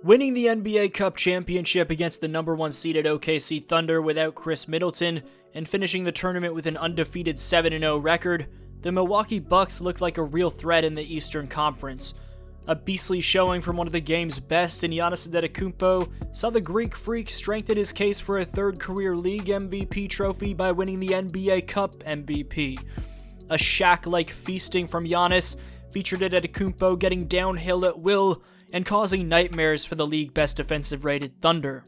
Winning the NBA Cup championship against the number 1 seeded OKC Thunder without Chris Middleton and finishing the tournament with an undefeated 7-0 record, the Milwaukee Bucks looked like a real threat in the Eastern Conference. A beastly showing from one of the game's best in Giannis Antetokounmpo saw the Greek Freak strengthen his case for a third career league MVP trophy by winning the NBA Cup MVP. A Shaq-like feasting from Giannis featured Antetokounmpo getting downhill at will and causing nightmares for the league best defensive rated Thunder.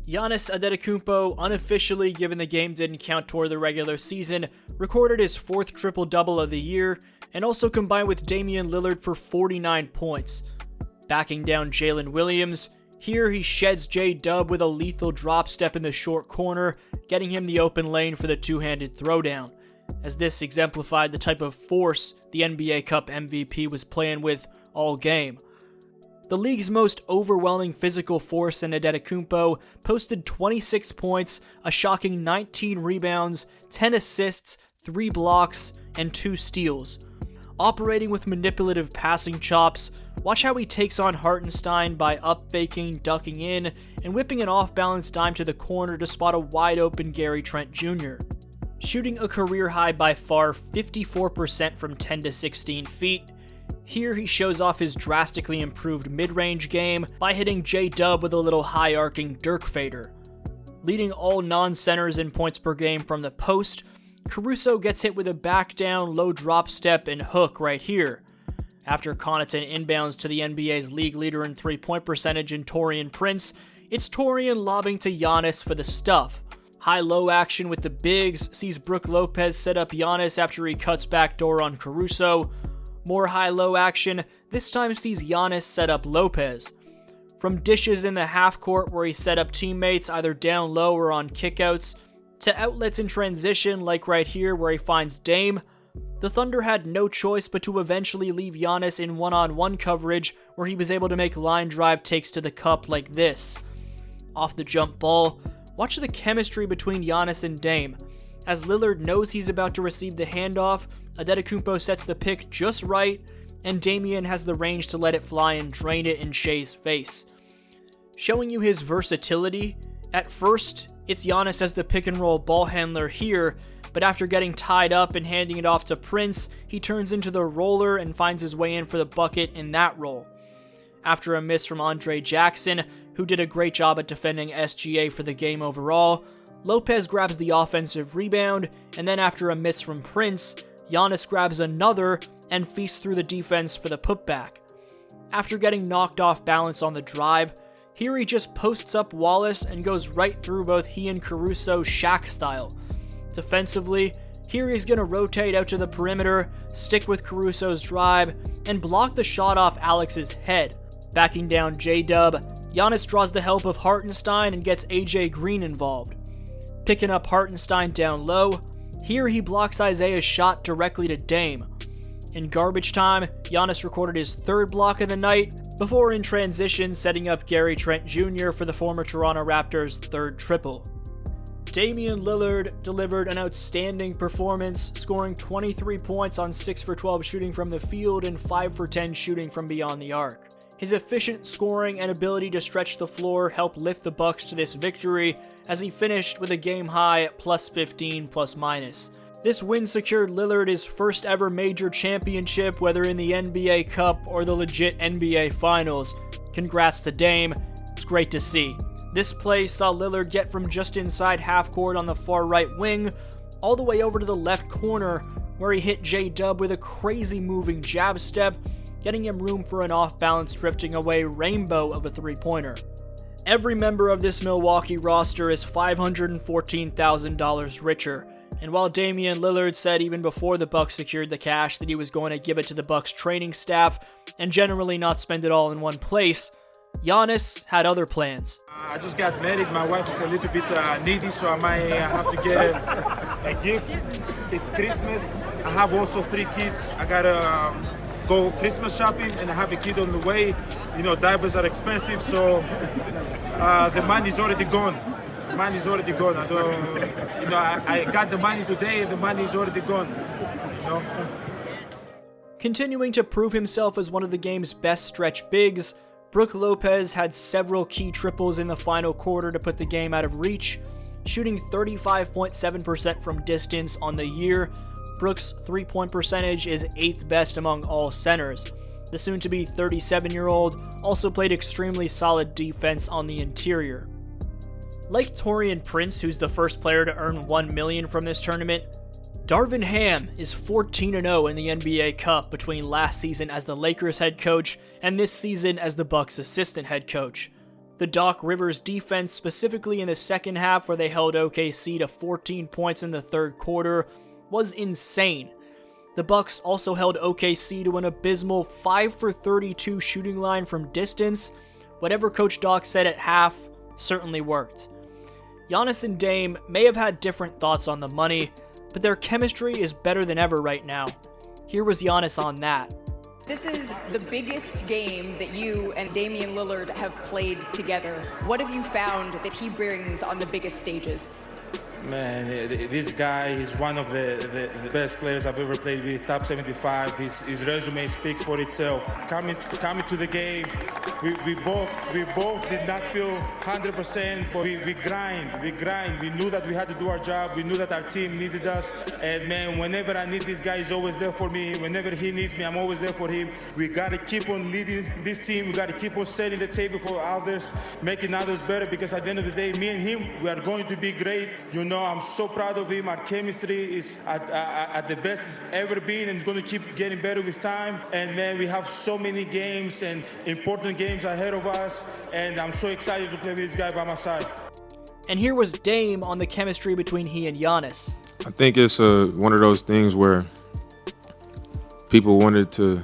Giannis Antetokounmpo, unofficially given the game didn't count toward the regular season, recorded his 4th triple-double of the year and also combined with Damian Lillard for 49 points. Backing down Jalen Williams, here he sheds J-Dub with a lethal drop step in the short corner, getting him the open lane for the two-handed throwdown, as this exemplified the type of force the NBA Cup MVP was playing with all game. The league's most overwhelming physical force in Antetokounmpo posted 26 points, a shocking 19 rebounds, 10 assists, 3 blocks, and 2 steals. Operating with manipulative passing chops, watch how he takes on Hartenstein by up-faking, ducking in, and whipping an off-balance dime to the corner to spot a wide-open Gary Trent Jr. Shooting a career-high by far 54% from 10 to 16 feet, here he shows off his drastically improved mid-range game by hitting J-Dub with a little high-arcing Dirk fader. Leading all non-centers in points per game from the post, Caruso gets hit with a back-down, low drop step and hook right here. After Connaughton inbounds to the NBA's league leader in three-point percentage in Taurean Prince, it's Taurean lobbing to Giannis for the stuff. High-low action with the bigs sees Brook Lopez set up Giannis after he cuts backdoor on Caruso. More high-low action, this time sees Giannis set up Lopez. From dishes in the half-court where he set up teammates either down low or on kickouts, to outlets in transition like right here where he finds Dame, the Thunder had no choice but to eventually leave Giannis in one-on-one coverage where he was able to make line drive takes to the cup like this. Off the jump ball, watch the chemistry between Giannis and Dame. As Lillard knows he's about to receive the handoff, Antetokounmpo sets the pick just right, and Damian has the range to let it fly and drain it in Shea's face. Showing you his versatility, at first, it's Giannis as the pick-and-roll ball handler here, but after getting tied up and handing it off to Prince, he turns into the roller and finds his way in for the bucket in that role. After a miss from Andre Jackson, who did a great job at defending SGA for the game overall, Lopez grabs the offensive rebound, and then after a miss from Prince, Giannis grabs another and feasts through the defense for the putback. After getting knocked off balance on the drive, here he just posts up Wallace and goes right through both he and Caruso Shaq style. Defensively, here he's going to rotate out to the perimeter, stick with Caruso's drive, and block the shot off Alex's head. Backing down J-Dub, Giannis draws the help of Hartenstein and gets AJ Green involved. Picking up Hartenstein down low, here he blocks Isaiah's shot directly to Dame. In garbage time, Giannis recorded his 3rd block of the night, before in transition setting up Gary Trent Jr. for the former Toronto Raptors' 3rd triple. Damian Lillard delivered an outstanding performance, scoring 23 points on 6 for 12 shooting from the field and 5 for 10 shooting from beyond the arc. His efficient scoring and ability to stretch the floor helped lift the Bucks to this victory, as he finished with a game-high plus 15 plus minus. This win secured Lillard his first ever major championship, whether in the NBA Cup or the legit NBA Finals. Congrats to Dame, it's great to see. This play saw Lillard get from just inside half court on the far right wing, all the way over to the left corner, where he hit J-Dub with a crazy moving jab step, getting him room for an off-balance drifting away rainbow of a three-pointer. Every member of this Milwaukee roster is $514,000 richer, and while Damian Lillard said even before the Bucks secured the cash that he was going to give it to the Bucks training staff and generally not spend it all in one place, Giannis had other plans. I just got married. My wife is a little bit needy, so I might have to get a gift. It's Christmas. I have also 3 kids. I gotta go Christmas shopping, and I have a kid on the way. You know, diapers are expensive, so the money's already gone. The money's already gone. I got the money today, and the money is already gone. You know. Continuing to prove himself as one of the game's best stretch bigs, Brook Lopez had several key triples in the final quarter to put the game out of reach, shooting 35.7% from distance on the year. Brook's three-point percentage is 8th best among all centers. The soon-to-be 37-year-old also played extremely solid defense on the interior. Like Taurean Prince, who's the first player to earn $1 million from this tournament, Darvin Ham is 14-0 in the NBA Cup between last season as the Lakers head coach and this season as the Bucks assistant head coach. The Doc Rivers defense, specifically in the second half where they held OKC to 14 points in the third quarter, was insane. The Bucks also held OKC to an abysmal 5 for 32 shooting line from distance. Whatever Coach Doc said at half certainly worked. Giannis and Dame may have had different thoughts on the money, but their chemistry is better than ever right now. Here was Giannis on that. This is the biggest game that you and Damian Lillard have played together. What have you found that he brings on the biggest stages? Man, this guy is one of the best players I've ever played with, top 75. His resume speaks for itself. Coming to the game, we both did not feel 100%, but we grind. We knew that we had to do our job. We knew that our team needed us. And man, whenever I need this guy, he's always there for me. Whenever he needs me, I'm always there for him. We got to keep on leading this team. We got to keep on setting the table for others, making others better, because at the end of the day, me and him, we are going to be great. You know, I'm so proud of him. Our chemistry is at the best it's ever been, and it's going to keep getting better with time. And man, we have so many games and important games ahead of us, and I'm so excited to play with this guy by my side. And here was Dame on the chemistry between he and Giannis. I think it's one of those things where people wanted to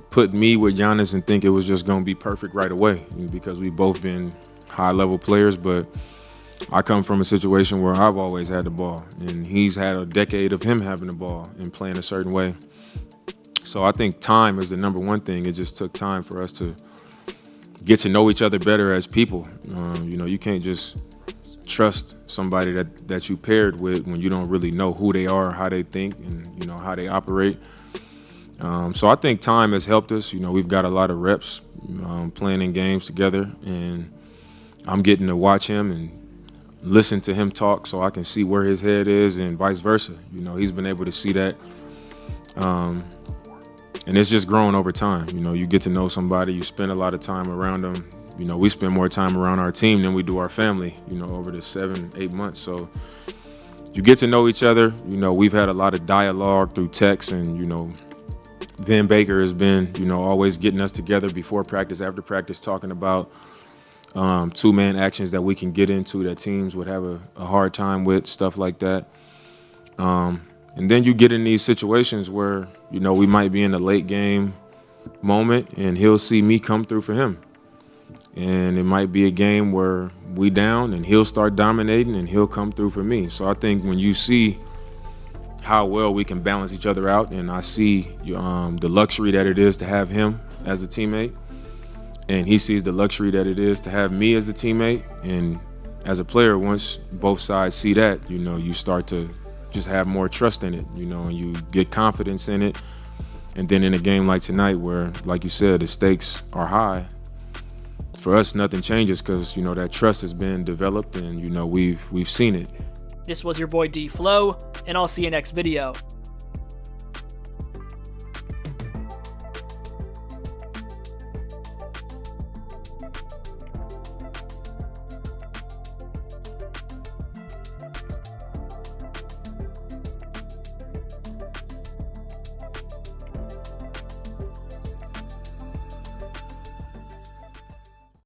put me with Giannis and think it was just going to be perfect right away, because we've both been high-level players, but I come from a situation where I've always had the ball, and he's had a decade of him having the ball and playing a certain way. So I think time is the number one thing. It just took time for us to get to know each other better as people. You know, you can't just trust somebody that you paired with when you don't really know who they are, how they think, and you know how they operate. So I think time has helped us. You know, we've got a lot of reps playing in games together, and I'm getting to watch him and listen to him talk so I can see where his head is, and vice versa. You know, he's been able to see that. And it's just growing over time. You know, you get to know somebody, you spend a lot of time around them. You know, we spend more time around our team than we do our family, you know, over the 7-8 months. So you get to know each other. You know, we've had a lot of dialogue through text, and, you know, Vin Baker has been, you know, always getting us together before practice, after practice, talking about two-man actions that we can get into that teams would have a hard time with, stuff like that. And then you get in these situations where, you know, we might be in a late game moment and he'll see me come through for him. And it might be a game where we down and he'll start dominating and he'll come through for me. So I think when you see how well we can balance each other out, and I see the luxury that it is to have him as a teammate, and he sees the luxury that it is to have me as a teammate, and as a player, once both sides see that, you know, you start to just have more trust in it, you know, and you get confidence in it. And then in a game like tonight where, like you said, the stakes are high, for us, nothing changes because, you know, that trust has been developed and, you know, we've seen it. This was your boy D-Flow, and I'll see you next video.